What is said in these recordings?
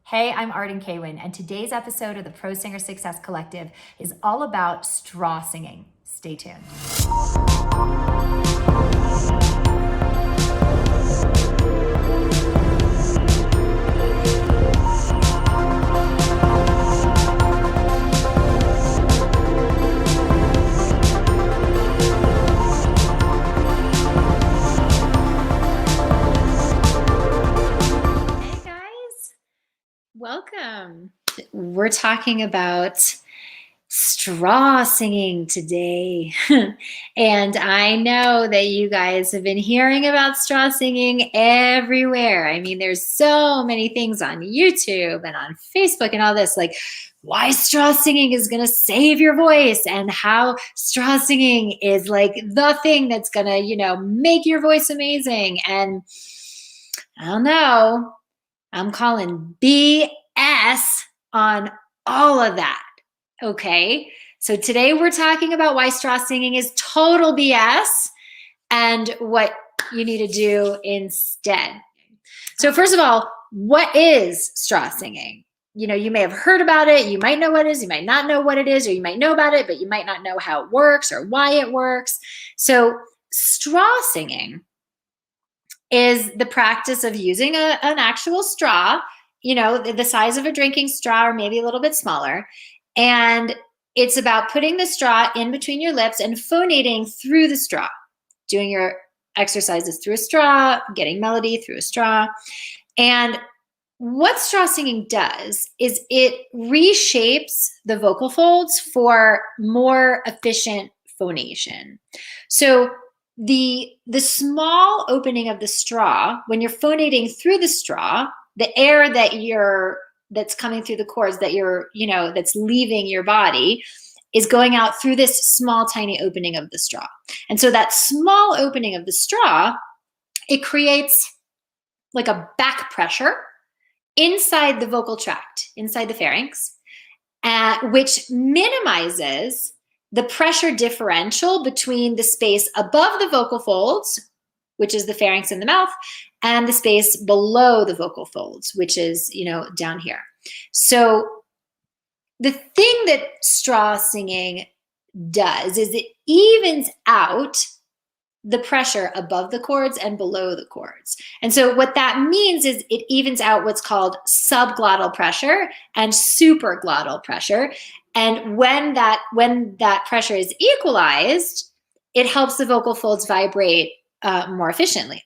Hey, I'm Arden Kaywin, and today's episode of the Pro Singer Success Collective is all about straw singing. Stay tuned. Welcome. We're talking about straw singing today. And I know that you guys have been hearing about straw singing everywhere. I mean, there's so many things on YouTube and on Facebook and all this, like why straw singing is going to save your voice and how straw singing is like the thing that's going to, make your voice amazing. And I don't know. I'm calling BS on all of that, okay? So today we're talking about why straw singing is total BS and what you need to do instead. So first of all, what is straw singing? You may have heard about it, you might know what it is, you might not know what it is, or you might know about it, but you might not know how it works or why it works. So straw singing is the practice of using an actual straw, the size of a drinking straw or maybe a little bit smaller. And it's about putting the straw in between your lips and phonating through the straw, doing your exercises through a straw, getting melody through a straw. And what straw singing does is it reshapes the vocal folds for more efficient phonation. So the small opening of the straw, when you're phonating through the straw, the air that's coming through the cords that's leaving your body is going out through this small, tiny opening of the straw. And so that small opening of the straw, it creates like a back pressure inside the vocal tract, inside the pharynx, which minimizes the pressure differential between the space above the vocal folds, which is the pharynx in the mouth, and the space below the vocal folds, which is, down here. So the thing that straw singing does is it evens out the pressure above the cords and below the cords. And so what that means is it evens out what's called subglottal pressure and supraglottal pressure. And when that pressure is equalized, it helps the vocal folds vibrate more efficiently.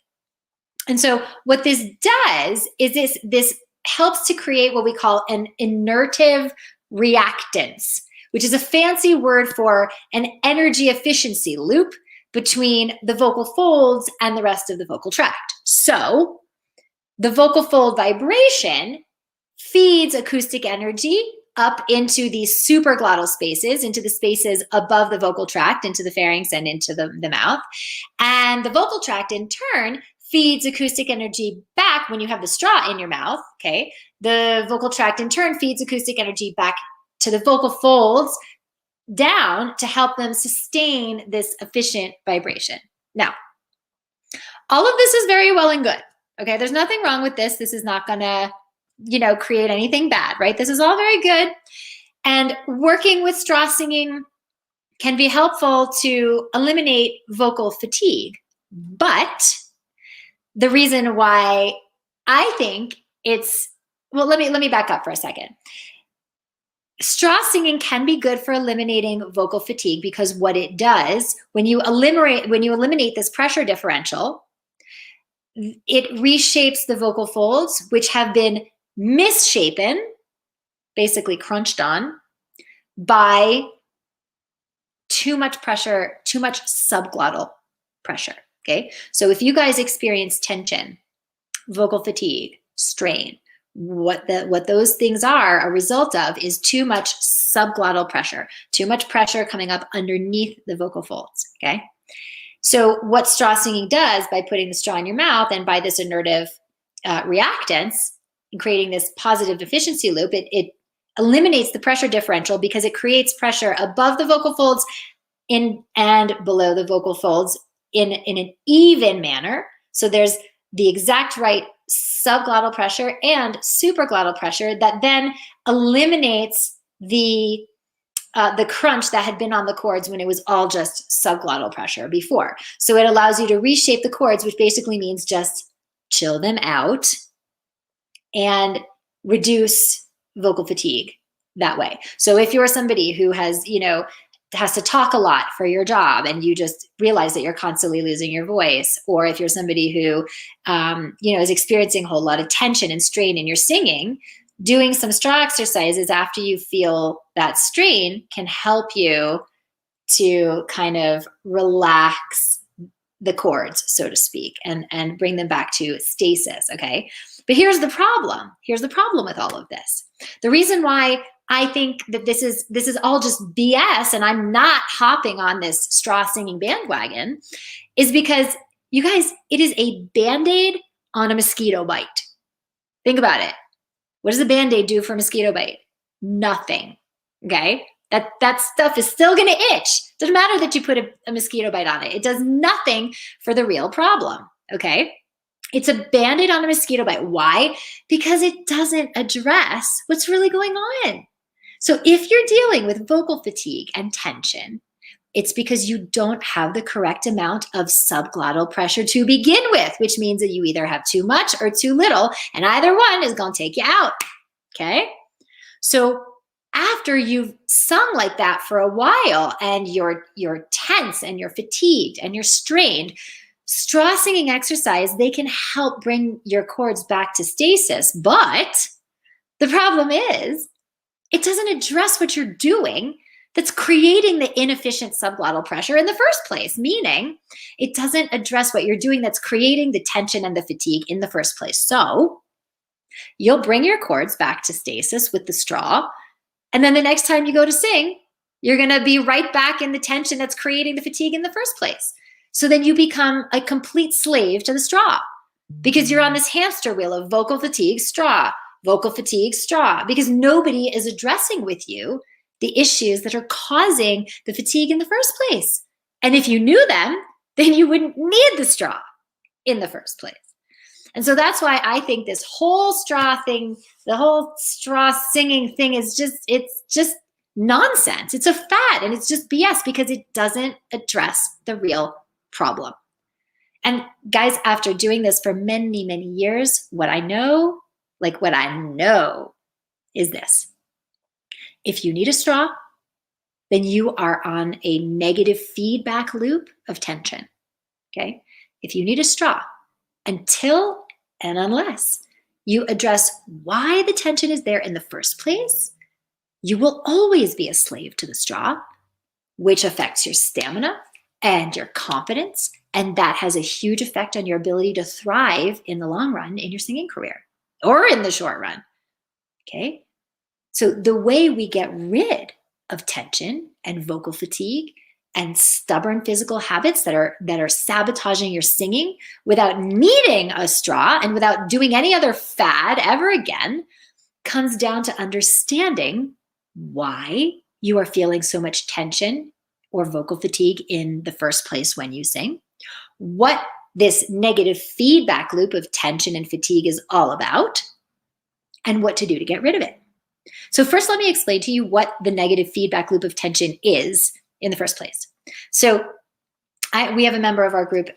And so what this does is this helps to create what we call an inertive reactance, which is a fancy word for an energy efficiency loop between the vocal folds and the rest of the vocal tract. So the vocal fold vibration feeds acoustic energy up into these supraglottal spaces, into the spaces above the vocal tract, into the pharynx and into the mouth. And the vocal tract in turn feeds acoustic energy back when you have the straw in your mouth, okay? The vocal tract in turn feeds acoustic energy back to the vocal folds down to help them sustain this efficient vibration. Now, all of this is very well and good, okay? There's nothing wrong with this. This is not gonna, create anything bad, right? This is all very good. And working with straw singing can be helpful to eliminate vocal fatigue. But the reason why I think let me back up for a second. Straw singing can be good for eliminating vocal fatigue because what it does, when you eliminate this pressure differential, it reshapes the vocal folds, which have been misshapen, basically crunched on, by too much pressure, too much subglottal pressure, okay? So if you guys experience tension, vocal fatigue, strain, what those things are a result of is too much subglottal pressure, too much pressure coming up underneath the vocal folds, okay? So what straw singing does by putting the straw in your mouth and by this inertive reactance and creating this positive efficiency loop, it eliminates the pressure differential because it creates pressure above the vocal folds in and below the vocal folds in an even manner. So there's the exact right subglottal pressure and supraglottal pressure that then eliminates the crunch that had been on the chords when it was all just subglottal pressure before. So it allows you to reshape the chords, which basically means just chill them out and reduce vocal fatigue that way. So if you're somebody who has, has to talk a lot for your job and you just realize that you're constantly losing your voice, or if you're somebody who, is experiencing a whole lot of tension and strain in your singing, doing some straw exercises after you feel that strain can help you to kind of relax the chords, so to speak, and bring them back to stasis, okay? But here's the problem. Here's the problem with all of this. The reason why I think that this is all just BS and I'm not hopping on this straw singing bandwagon is because, you guys, it is a Band-Aid on a mosquito bite. Think about it. What does a Band-Aid do for a mosquito bite? Nothing, okay? That stuff is still gonna itch. Doesn't matter that you put a mosquito bite on it. It does nothing for the real problem, okay? It's a Band-Aid on a mosquito bite. Why? Because it doesn't address what's really going on. So if you're dealing with vocal fatigue and tension, it's because you don't have the correct amount of subglottal pressure to begin with, which means that you either have too much or too little, and either one is going to take you out, okay? So after you've sung like that for a while and you're tense and you're fatigued and you're strained, straw singing exercise, they can help bring your chords back to stasis. But the problem is it doesn't address what you're doing that's creating the inefficient subglottal pressure in the first place, meaning it doesn't address what you're doing that's creating the tension and the fatigue in the first place. So you'll bring your chords back to stasis with the straw, and then the next time you go to sing, you're gonna be right back in the tension that's creating the fatigue in the first place. So then you become a complete slave to the straw because you're on this hamster wheel of vocal fatigue, straw, vocal fatigue, straw, because nobody is addressing with you the issues that are causing the fatigue in the first place. And if you knew them, then you wouldn't need the straw in the first place. And so that's why I think this whole straw thing, the whole straw singing thing is it's just nonsense. It's a fad and it's just BS because it doesn't address the real problem. And guys, after doing this for many, many years, what I know is this. If you need a straw, then you are on a negative feedback loop of tension, okay? If you need a straw, until and unless you address why the tension is there in the first place, you will always be a slave to the straw, which affects your stamina and your confidence, and that has a huge effect on your ability to thrive in the long run in your singing career or in the short run, okay? So the way we get rid of tension and vocal fatigue and stubborn physical habits that are sabotaging your singing without needing a straw and without doing any other fad ever again comes down to understanding why you are feeling so much tension or vocal fatigue in the first place when you sing, what this negative feedback loop of tension and fatigue is all about, and what to do to get rid of it. So first, let me explain to you what the negative feedback loop of tension is in the first place. So we have a member of our group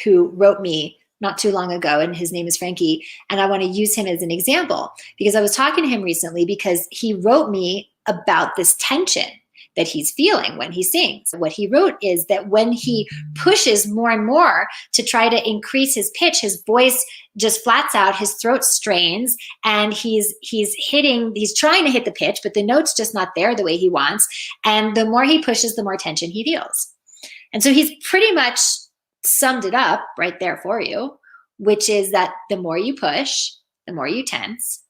who wrote me not too long ago, and his name is Frankie, and I want to use him as an example because I was talking to him recently because he wrote me about this tension that he's feeling when he sings. What he wrote is that when he pushes more and more to try to increase his pitch, his voice just flats out, his throat strains, and he's trying to hit the pitch, but the note's just not there the way he wants. And the more he pushes, the more tension he feels. And so he's pretty much summed it up right there for you, which is that the more you push, the more you tense,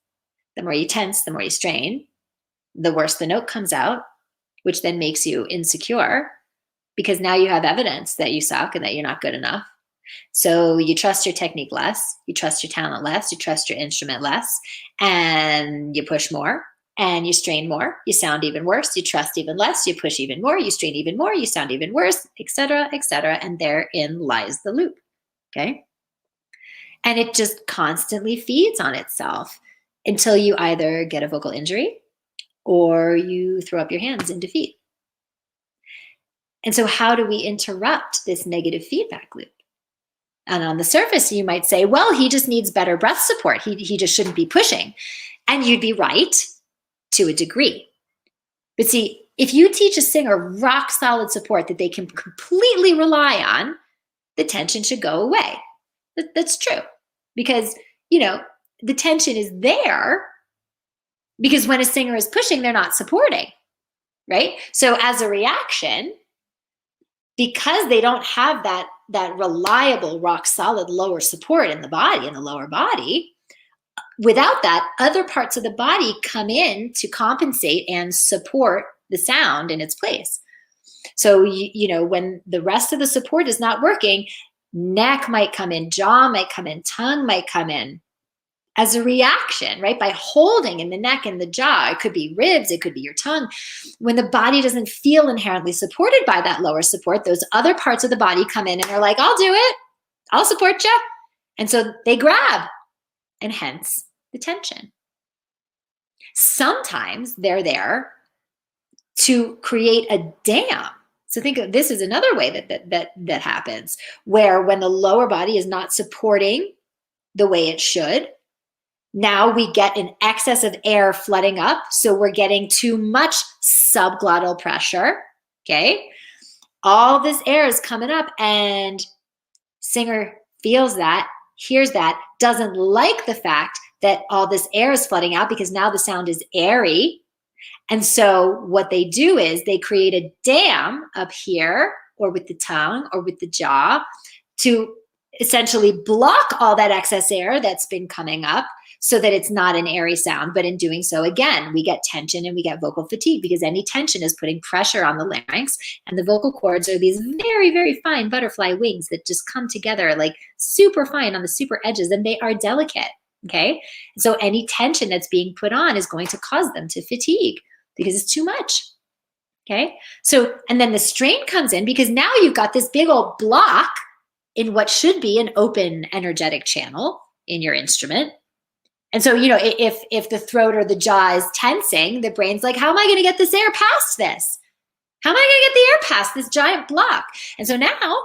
the more you tense, the more you strain, the worse the note comes out, which then makes you insecure because now you have evidence that you suck and that you're not good enough. So you trust your technique less, you trust your talent less, you trust your instrument less, and you push more and you strain more, you sound even worse, you trust even less, you push even more, you strain even more, you sound even worse, etc., and therein lies the loop, okay? And it just constantly feeds on itself until you either get a vocal injury or you throw up your hands in defeat. And so how do we interrupt this negative feedback loop? And on the surface, you might say, well, he just needs better breath support. He just shouldn't be pushing. And you'd be right to a degree. But see, if you teach a singer rock solid support that they can completely rely on, the tension should go away. That's true. Because, the tension is there because when a singer is pushing, they're not supporting, right? So as a reaction, because they don't have that reliable, rock solid lower support in the body, in the lower body, without that, other parts of the body come in to compensate and support the sound in its place. So, when the rest of the support is not working, neck might come in, jaw might come in, tongue might come in as a reaction, right? By holding in the neck and the jaw. It could be ribs, it could be your tongue. When the body doesn't feel inherently supported by that lower support, those other parts of the body come in and they're like, I'll do it. I'll support you. And so they grab, and hence the tension. Sometimes they're there to create a dam. So think of this is another way that happens, where when the lower body is not supporting the way it should, now we get an excess of air flooding up. So we're getting too much subglottal pressure. Okay. All this air is coming up and singer feels that, hears that, doesn't like the fact that all this air is flooding out because now the sound is airy. And so what they do is they create a dam up here or with the tongue or with the jaw to essentially block all that excess air that's been coming up so that it's not an airy sound. But in doing so, again, we get tension and we get vocal fatigue because any tension is putting pressure on the larynx, and the vocal cords are these very, very fine butterfly wings that just come together like super fine on the super edges, and they are delicate, okay? So any tension that's being put on is going to cause them to fatigue because it's too much, okay? So, and then the strain comes in because now you've got this big old block in what should be an open energetic channel in your instrument. And so, if the throat or the jaw is tensing, the brain's like, how am I going to get this air past this? How am I going to get the air past this giant block? And so now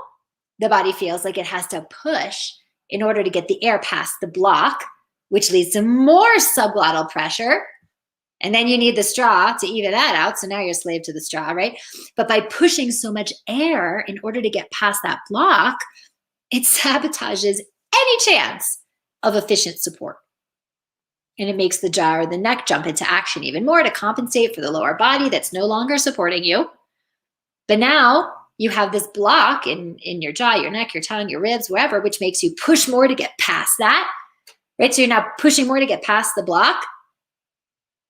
the body feels like it has to push in order to get the air past the block, which leads to more subglottal pressure. And then you need the straw to even that out. So now you're a slave to the straw, right? But by pushing so much air in order to get past that block, it sabotages any chance of efficient support. And it makes the jaw or the neck jump into action even more to compensate for the lower body that's no longer supporting you. But now you have this block in your jaw, your neck, your tongue, your ribs, wherever, which makes you push more to get past that, right? So you're now pushing more to get past the block.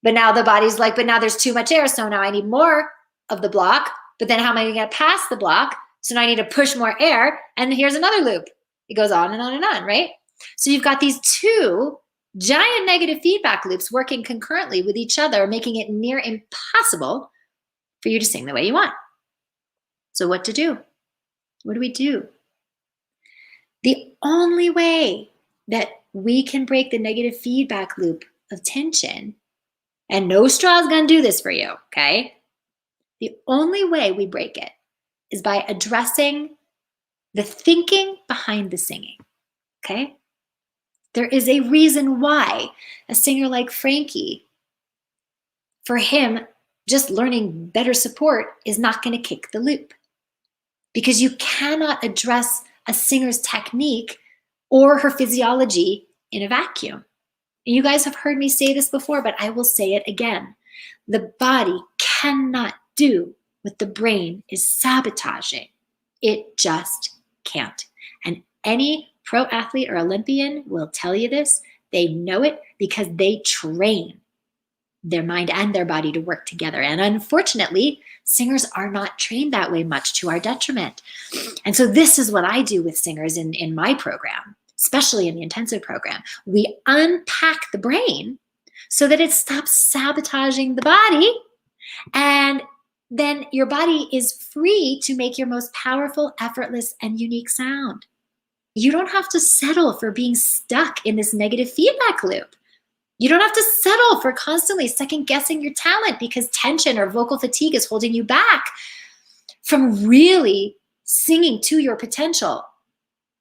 But now the body's like, but now there's too much air, so now I need more of the block. But then how am I going to get past the block? So now I need to push more air, and here's another loop. It goes on and on and on, right? So you've got these two giant negative feedback loops working concurrently with each other, making it near impossible for you to sing the way you want. So what to do? What do we do? The only way that we can break the negative feedback loop of tension, and no straw is going to do this for you, okay? The only way we break it is by addressing the thinking behind the singing, okay? There is a reason why a singer like Frankie, for him, just learning better support is not going to kick the loop. Because you cannot address a singer's technique or her physiology in a vacuum. And you guys have heard me say this before, but I will say it again. The body cannot do what the brain is sabotaging. It just can't. And any pro athlete or Olympian will tell you this. They know it because they train their mind and their body to work together. And unfortunately, singers are not trained that way, much to our detriment. And so this is what I do with singers in my program, especially in the intensive program. We unpack the brain so that it stops sabotaging the body, and then your body is free to make your most powerful, effortless, and unique sound. You don't have to settle for being stuck in this negative feedback loop. You don't have to settle for constantly second guessing your talent because tension or vocal fatigue is holding you back from really singing to your potential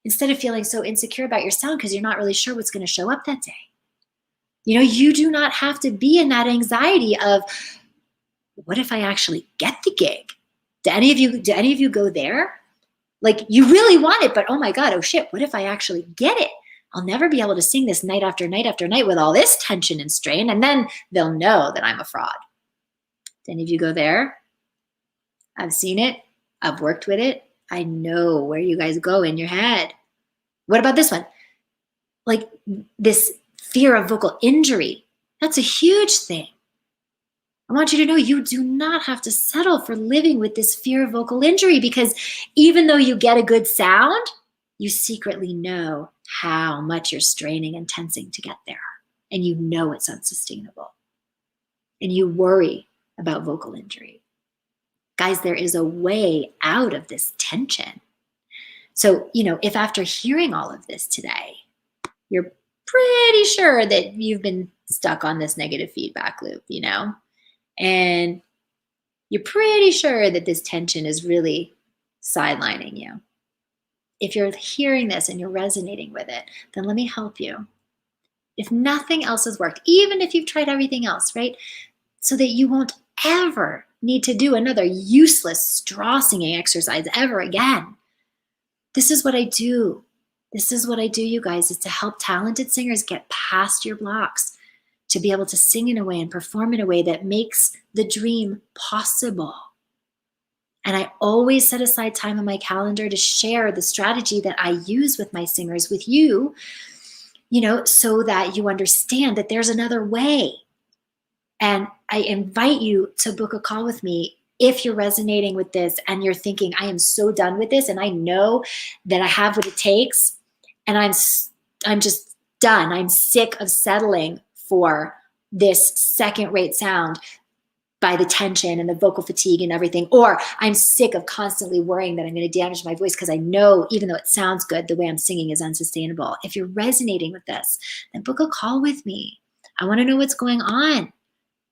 instead of feeling so insecure about your sound because you're not really sure what's going to show up that day. You know, you do not have to be in that anxiety of, what if I actually get the gig? Do any of you go there? Like, you really want it, but oh my God, oh shit, what if I actually get it? I'll never be able to sing this night after night after night with all this tension and strain, and then they'll know that I'm a fraud. Do any of you go there? I've seen it. I've worked with it. I know where you guys go in your head. What about this one? Like, this fear of vocal injury. That's a huge thing. I want you to know you do not have to settle for living with this fear of vocal injury, because even though you get a good sound, you secretly know how much you're straining and tensing to get there. And you know it's unsustainable. And you worry about vocal injury. Guys, there is a way out of this tension. So, you know, if after hearing all of this today, you're pretty sure that you've been stuck on this negative feedback loop, you know, and you're pretty sure that this tension is really sidelining you. If you're hearing this and you're resonating with it, then let me help you. If nothing else has worked, even if you've tried everything else, right? So that you won't ever need to do another useless straw singing exercise ever again. This is what I do. This is what I do, you guys, is to help talented singers get past your blocks, to be able to sing in a way and perform in a way that makes the dream possible. And I always set aside time on my calendar to share the strategy that I use with my singers with you, you know, so that you understand that there's another way. And I invite you to book a call with me if you're resonating with this and you're thinking, I am so done with this and I know that I have what it takes and I'm just done. I'm sick of settling for this second-rate sound by the tension and the vocal fatigue and everything, or I'm sick of constantly worrying that I'm going to damage my voice because I know even though it sounds good, the way I'm singing is unsustainable. If you're resonating with this, then book a call with me. I want to know what's going on,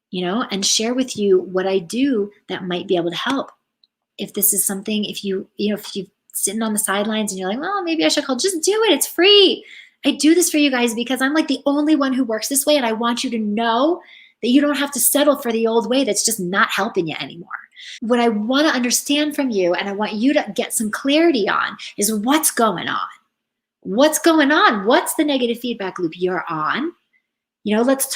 you know, and share with you what I do that might be able to help. If this is something, if you're sitting on the sidelines and you're like, well, maybe I should call, just do it. It's free. I do this for you guys because I'm like the only one who works this way. And I want you to know that you don't have to settle for the old way that's just not helping you anymore. What I want to understand from you, and I want you to get some clarity on, is what's going on. What's going on? What's the negative feedback loop you're on? You know, let's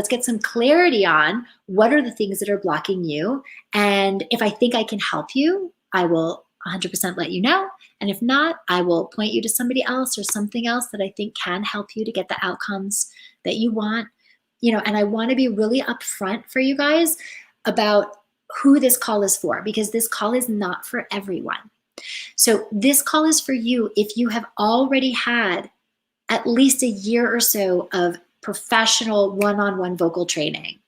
get some clarity on what are the things that are blocking you. And if I think I can help you, I will 100% let you know. And if not, I will point you to somebody else or something else that I think can help you to get the outcomes that you want. You know, and I want to be really upfront for you guys about who this call is for, because this call is not for everyone. So this call is for you if you have already had at least a year or so of professional one-on-one vocal training.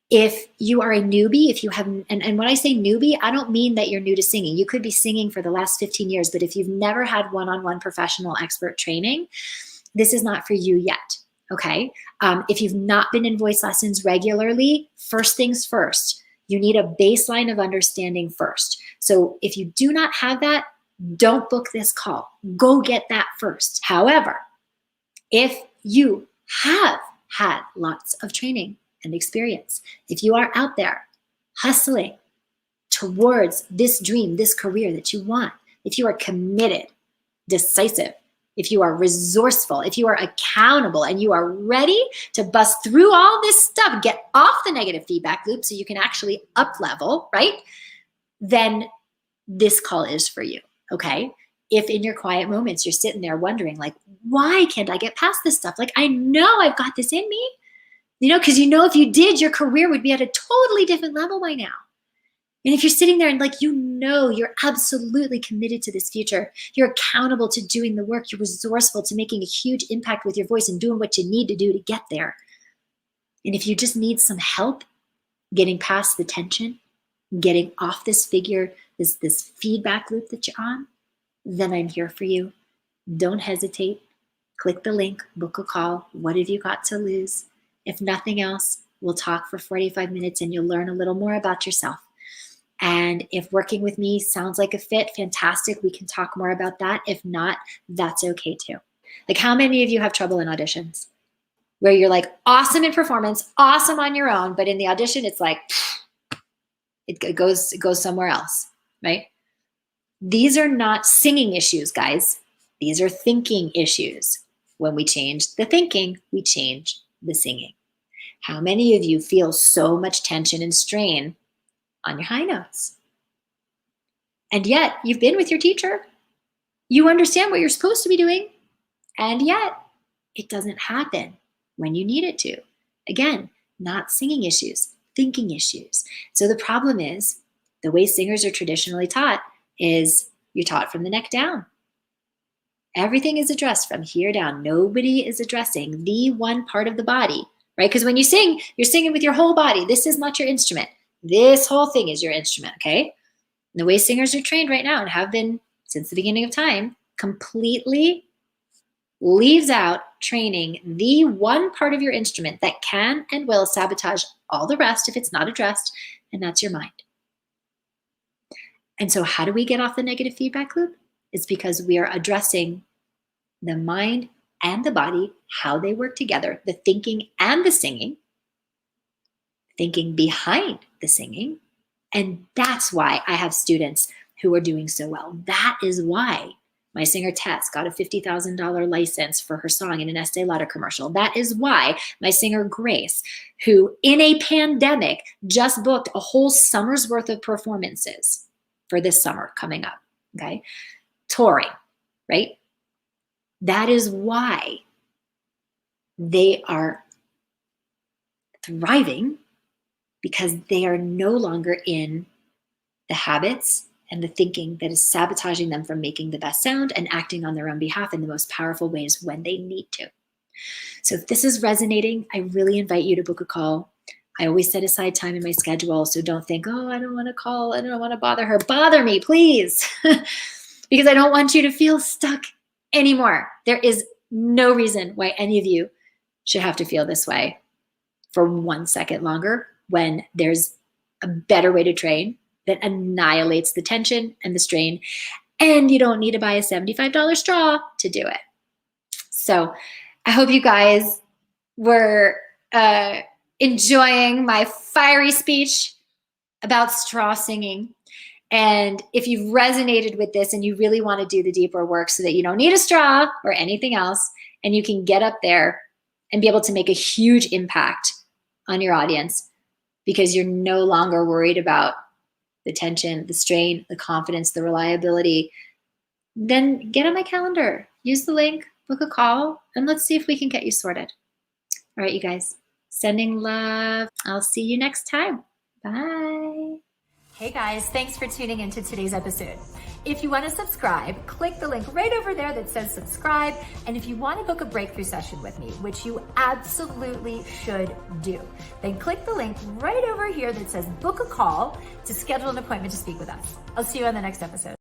If you are a newbie, if you have, and when I say newbie, I don't mean that you're new to singing. You could be singing for the last 15 years, but if you've never had one-on-one professional expert training, this is not for you yet. Okay. If you've not been in voice lessons regularly, first things first, you need a baseline of understanding first. So if you do not have that, don't book this call. Go get that first. However, if you have had lots of training and experience, if you are out there hustling towards this dream, this career that you want, if you are committed, decisive, if you are resourceful, if you are accountable, and you are ready to bust through all this stuff, get off the negative feedback loop so you can actually up level, right? Then this call is for you, okay? If in your quiet moments you're sitting there wondering, like, why can't I get past this stuff? Like, I know I've got this in me, you know, because you know if you did, your career would be at a totally different level by now. And if you're sitting there and like, you know, you're absolutely committed to this future, you're accountable to doing the work, you're resourceful to making a huge impact with your voice and doing what you need to do to get there. And if you just need some help getting past the tension, getting off this feedback loop that you're on, then I'm here for you. don't hesitate. Click the link, book a call. What have you got to lose? If nothing else, we'll talk for 45 minutes and you'll learn a little more about yourself. And if working with me sounds like a fit, fantastic. We can talk more about that. If not, that's okay too. Like, how many of you have trouble in auditions where you're like awesome in performance, awesome on your own, but in the audition, it's like, it goes somewhere else, right? These are not singing issues, guys. These are thinking issues. When we change the thinking, we change the singing. How many of you feel so much tension and strain on your high notes? And yet you've been with your teacher. You understand what you're supposed to be doing. And yet it doesn't happen when you need it to. Again, not singing issues, thinking issues. So the problem is the way singers are traditionally taught is you're taught from the neck down. Everything is addressed from here down. Nobody is addressing the one part of the body, right? Because when you sing, you're singing with your whole body. This is not your instrument. This whole thing is your instrument, okay? And the way singers are trained right now and have been since the beginning of time completely leaves out training the one part of your instrument that can and will sabotage all the rest if it's not addressed, and that's your mind. And so how do we get off the negative feedback loop? It's because we are addressing the mind and the body, how they work together, the thinking and the singing, thinking behind the singing. And that's why I have students who are doing so well. That is why my singer Tess got a $50,000 license for her song in an Estee Lauder commercial. That is why my singer Grace, who in a pandemic just booked a whole summer's worth of performances for this summer coming up, okay? Touring, right? That is why they are thriving, because they are no longer in the habits and the thinking that is sabotaging them from making the best sound and acting on their own behalf in the most powerful ways when they need to. So if this is resonating, I really invite you to book a call. I always set aside time in my schedule, so don't think, oh, I don't want to call, I don't want to bother her. Bother me, please, because I don't want you to feel stuck anymore. There is no reason why any of you should have to feel this way for 1 second longer when there's a better way to train that annihilates the tension and the strain, and you don't need to buy a $75 straw to do it. So I hope you guys were enjoying my fiery speech about straw singing. And if you've resonated with this and you really want to do the deeper work so that you don't need a straw or anything else, and you can get up there and be able to make a huge impact on your audience because you're no longer worried about the tension, the strain, the confidence, the reliability, then get on my calendar, use the link, book a call, and let's see if we can get you sorted. All right, you guys, sending love. I'll see you next time. Bye. Hey guys, thanks for tuning into today's episode. If you want to subscribe, click the link right over there that says subscribe. And if you want to book a breakthrough session with me, which you absolutely should do, then click the link right over here that says book a call to schedule an appointment to speak with us. I'll see you on the next episode.